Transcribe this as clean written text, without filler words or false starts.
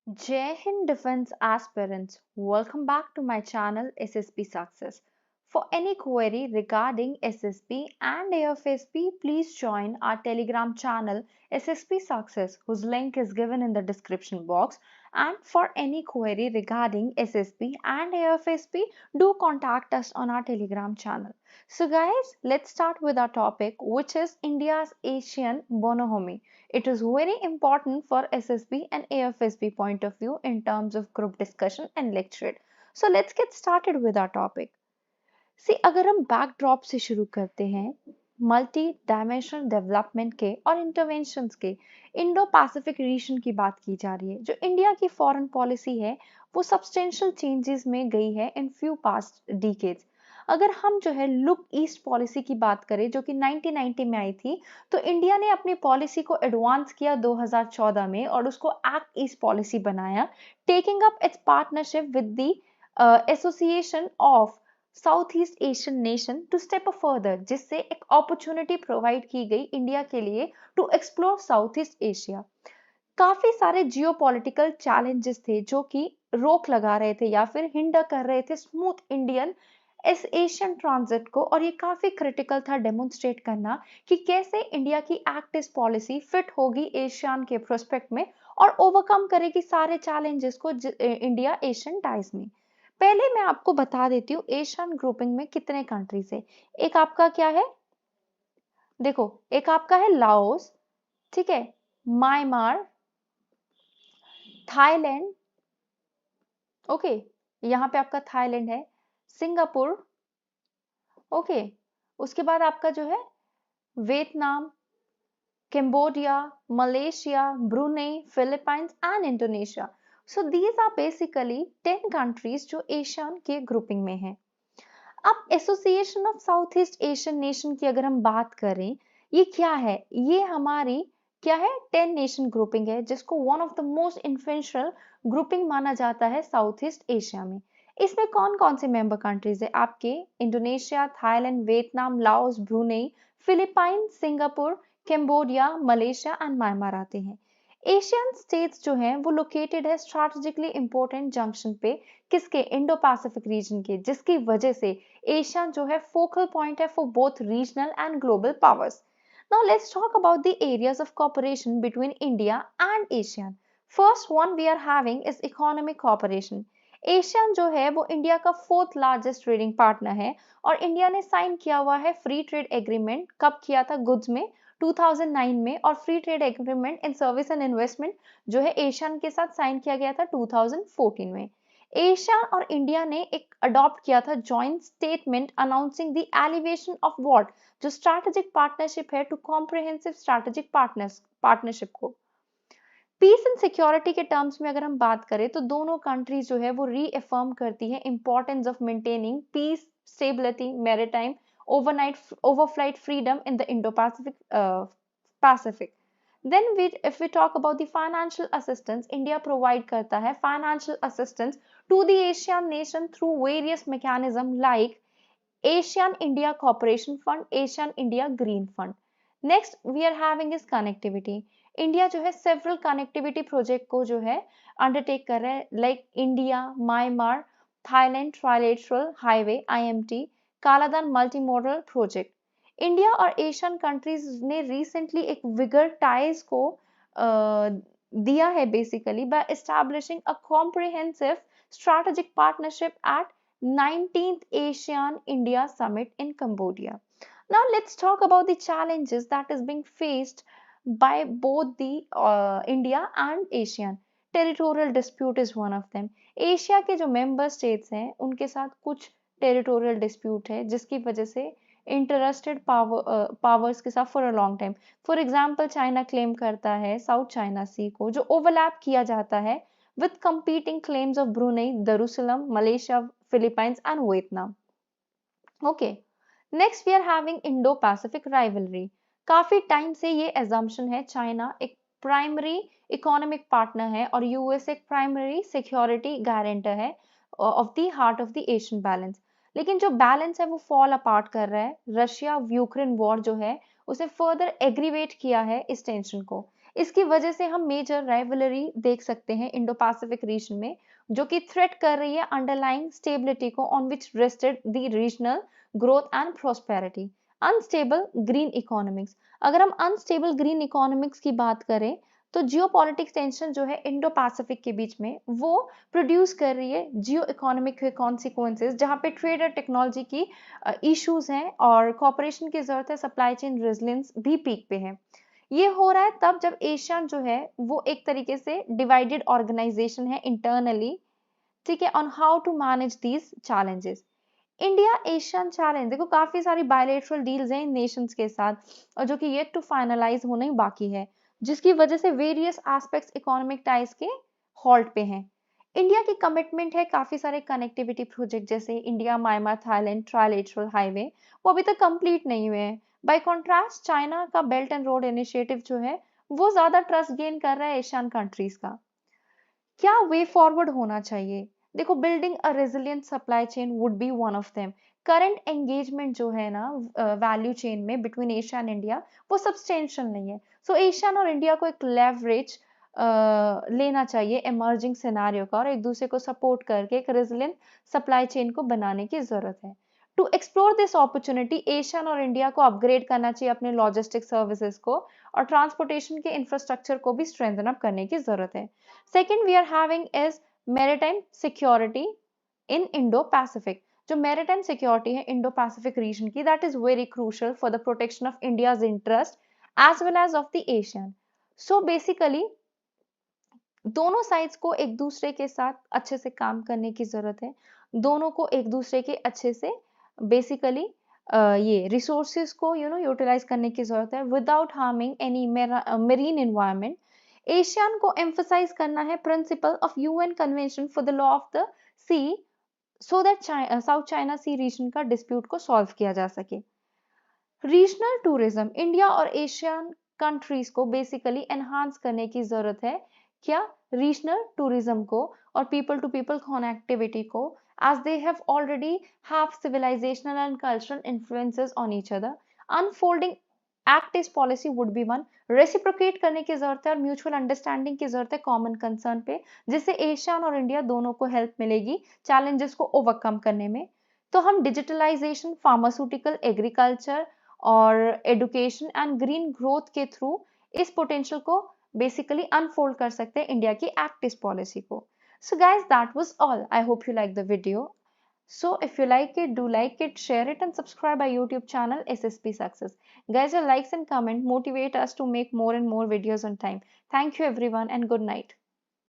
Jai Hind Defense aspirants, welcome back to my channel SSP Success. For any query regarding SSP and AFSP, please join our Telegram channel SSP Success, whose link is given in the description box. And for any query regarding SSP and AFSP, do contact us on our Telegram channel. So guys, let's start with our topic, which is India's Asian Bonohome. It is very important for SSB and AFSB point of view in terms of group discussion and lecture. So let's get started with our topic. सी अगर हम backdrop से शुरू करते हैं multi dimensional development के और interventions के Indo Pacific region की बात की जा रही है जो इंडिया की फॉरेन पॉलिसी है वो सब्सटेंशियल चेंजेस में गई है इन फ्यू पास्ट डिकेड्स अगर हम जो है लुक ईस्ट पॉलिसी की बात करें जो कि 1990 में आई थी तो इंडिया ने अपनी पॉलिसी को एडवांस किया 2014 में और उसको एक्ट ईस्ट पॉलिसी बनाया taking up its partnership with the association of South East Asian nation to step further जिससे एक अपॉर्चुनिटी प्रोवाइड की गई इंडिया के लिए to explore South East Asia काफी सारे जियोपॉलिटिकल चैलेंजेस थे जो कि रोक लगा रहे थे या फिर हिंडर कर रहे थे स्मूथ इंडियन इस एशियन ट्रांजिट को और ये काफी क्रिटिकल था डेमोन्स्ट्रेट करना कि कैसे इंडिया की एक्ट ईस्ट पॉलिसी फिट होगी एशियन के प्रोस्पेक्ट में और ओवरकम करेगी सारे चैलेंजेस को इंडिया एशियन टाइज में पहले मैं आपको बता देती हूँ एशियन ग्रुपिंग में कितने कंट्रीज है एक आपका क्या है देखो एक आपका है लाओस ठीक है म्यांमार थाईलैंड ओके यहाँ पे आपका थाईलैंड है सिंगापुर ओके उसके बाद आपका जो है Vietnam Cambodia, Malaysia, Brunei, Philippines and Indonesia. So these are basically 10 countries जो एशियन के ग्रुपिंग में हैं। अब association of South East Asian nation की अगर हम बात करें ये क्या है ये हमारी क्या है 10 नेशन ग्रुपिंग है जिसको one of the most influential grouping माना जाता है साउथ ईस्ट एशिया में इसमें कौन कौन से मेंबर कंट्रीज है आपके Indonesia Thailand Vietnam Laos Brunei Philippine Singapore Cambodia Malaysia and Myanmar आते हैं एशियन स्टेट्स जो हैं वो लोकेटेड है स्ट्रैटेजिकली इंपॉर्टेंट जंक्शन पे किसके इंडो पैसिफिक रीजन के जिसकी वजह से एशिया जो है फोकल पॉइंट है for both regional and global powers Now let's talk about the areas of cooperation between India and ASEAN. First one we are having is economic cooperation. Asian जो है वो इंडिया का fourth largest trading partner है और India ने sign किया हुआ है फ्री ट्रेड एग्रीमेंट कब किया था गुड्स में 2009 में और free trade agreement in service and investment जो है एशियन के साथ साइन किया गया था 2014 में एशिया और इंडिया ने एक अडॉप्ट किया था joint statement announcing the elevation of what जो स्ट्रैटेजिक पार्टनरशिप है टू कॉम्प्रिहेंसिव स्ट्रैटेजिक पार्टनरशिप को पीस एंड सिक्योरिटी के टर्म्स में अगर हम बात करें तो दोनों कंट्रीज जो है वो रीअफर्म करती है importance of maintaining peace stability maritime overnight overflight freedom in the Indo Pacific then if we talk about the financial assistance India provide करता है financial assistance to the Asian nation through various mechanism like Asian India Cooperation Fund, Asian India Green Fund. Next we are having is connectivity. India जो है several connectivity project को जो है undertake कर रहा है like India, Myanmar, Thailand Trilateral Highway (IMT), Kaladan Multimodal Project. India और ASEAN countries ने रिसेंटली एक विगर टाइज को दिया है basically bye establishing a comprehensive strategic partnership at 19th ASEAN India Summit in Cambodia. Now let's talk about the challenges that is being faced by both the India and ASEAN. Territorial dispute is one of them. Asia के जो member states हैं उनके साथ कुछ territorial dispute है जिसकी वजह से इंटरेस्टेड पावर्स के साथ for a long time for example China claim करता है साउथ चाइना सी को जो ओवरलैप किया जाता है with competing claims of Brunei Darussalam Malaysia Philippines and Vietnam okay next we are having Indo Pacific rivalry काफी टाइम से ये एजम्पशन है चाइना एक प्राइमरी इकोनॉमिक पार्टनर है और यूएस एक प्राइमरी सिक्योरिटी गारंटर है of the heart of the Asian balance लेकिन जो बैलेंस है वो फॉल अपार्ट कर रहा है रशिया यूक्रेन वॉर जो है उसे फर्दर एग्रीवेट किया है इस टेंशन को इसकी वजह से हम मेजर राइवलरी देख सकते हैं इंडो पैसिफिक रीजन में, जो कि थ्रेट कर रही है अंडरलाइंग स्टेबिलिटी को on which rested the regional growth and prosperity. Unstable green economics, अगर हम अनस्टेबल ग्रीन इकोनॉमिक्स की बात करें तो जियोपॉलिटिक्स टेंशन जो है इंडो पैसिफिक के बीच में वो प्रोड्यूस कर रही है जियो इकोनॉमिक कॉन्सिक्वेंसेस, जहाँ पे ट्रेड और टेक्नोलॉजी की इश्यूज हैं और कॉपरेशन की जरूरत है, सप्लाई चेन रेजिलियंस भी पीक पे है। ये हो रहा है तब जब एशियन जो है वो एक तरीके से डिवाइडेड ऑर्गेनाइजेशन है इंटरनली, ठीक है, on how to manage these challenges. India ASEAN challenge, देखो काफी सारी बायलैटरल डील्स हैं इन नेशंस के साथ और जो कि येट टू फाइनलाइज होना ही बाकी है, जिसकी वजह से वेरियस एस्पेक्ट्स इकोनॉमिक टाइज के हॉल्ट पे हैं। इंडिया की कमिटमेंट है काफी सारे कनेक्टिविटी प्रोजेक्ट जैसे India Myanmar Thailand trilateral highway, वो अभी तक कंप्लीट नहीं हुए हैं। बाय कॉन्ट्रास्ट चाइना का बेल्ट एंड रोड इनिशिएटिव जो है वो ज्यादा ट्रस्ट गेन कर रहा है एशियन कंट्रीज का। क्या वे फॉरवर्ड होना चाहिए? देखो building a resilient supply chain would be one of them. Current engagement जो है ना वैल्यू चेन में बिटवीन एशिया एंड इंडिया वो सब्सटेंशियल नहीं है। सो एशियन और इंडिया को एक लेवरेज लेना चाहिए इमर्जिंग सिनेरियो का और एक दूसरे को सपोर्ट करके एक रेजिलिएंट सप्लाई चेन को बनाने की जरूरत है। To explore this opportunity ASEAN और इंडिया को अपग्रेड करना चाहिए अपने लॉजिस्टिक सर्विसेज को और ट्रांसपोर्टेशन के इंफ्रास्ट्रक्चर को भी स्ट्रेंथन अप करने की जरूरत है। Second, we are having is maritime security in Indo-Pacific. जो maritime security है Indo-Pacific region की, that is very crucial for the protection of India's interest as well as of the Asian. So basically, दोनों sides को एक दूसरे के साथ अच्छे से काम करने की जरूरत है। दोनों को एक दूसरे के अच्छे से बेसिकली ये रिसोर्सेज को यूटिलाइज करने की जरूरत है without harming any marine environment. ASEAN को एम्फसाइज करना है principle of UN convention for the law of the sea so that South China Sea region का डिस्प्यूट को सॉल्व किया जा सके। रीजनल टूरिज्म इंडिया और एशियन कंट्रीज को बेसिकली एनहांस करने की जरूरत है। क्या? रीजनल टूरिज्म को और पीपल टू पीपल कनेक्टिविटी को, as they have already have civilizational and cultural influences on each other. Unfolding act is policy would be one. Reciprocate करने की जरूरत है और म्यूचुअल अंडरस्टैंडिंग की जरूरत है कॉमन कंसर्न पे, जिससे एशियन और इंडिया दोनों को हेल्प मिलेगी चैलेंजेस को ओवरकम करने में। तो हम डिजिटलाइजेशन, फार्मास्यूटिकल, एग्रीकल्चर और एडुकेशन एंड ग्रीन ग्रोथ के थ्रू इस पोटेंशियल को बेसिकली अनफोल्ड कर सकते हैं इंडिया की एक्ट ईस्ट पॉलिसी को। So guys, that was all. I hope you liked the video. So if you like it, do like it, share it and subscribe our YouTube channel SSP Success. Guys, your likes and comment motivate us to make more and more videos on time. Thank you everyone and good night.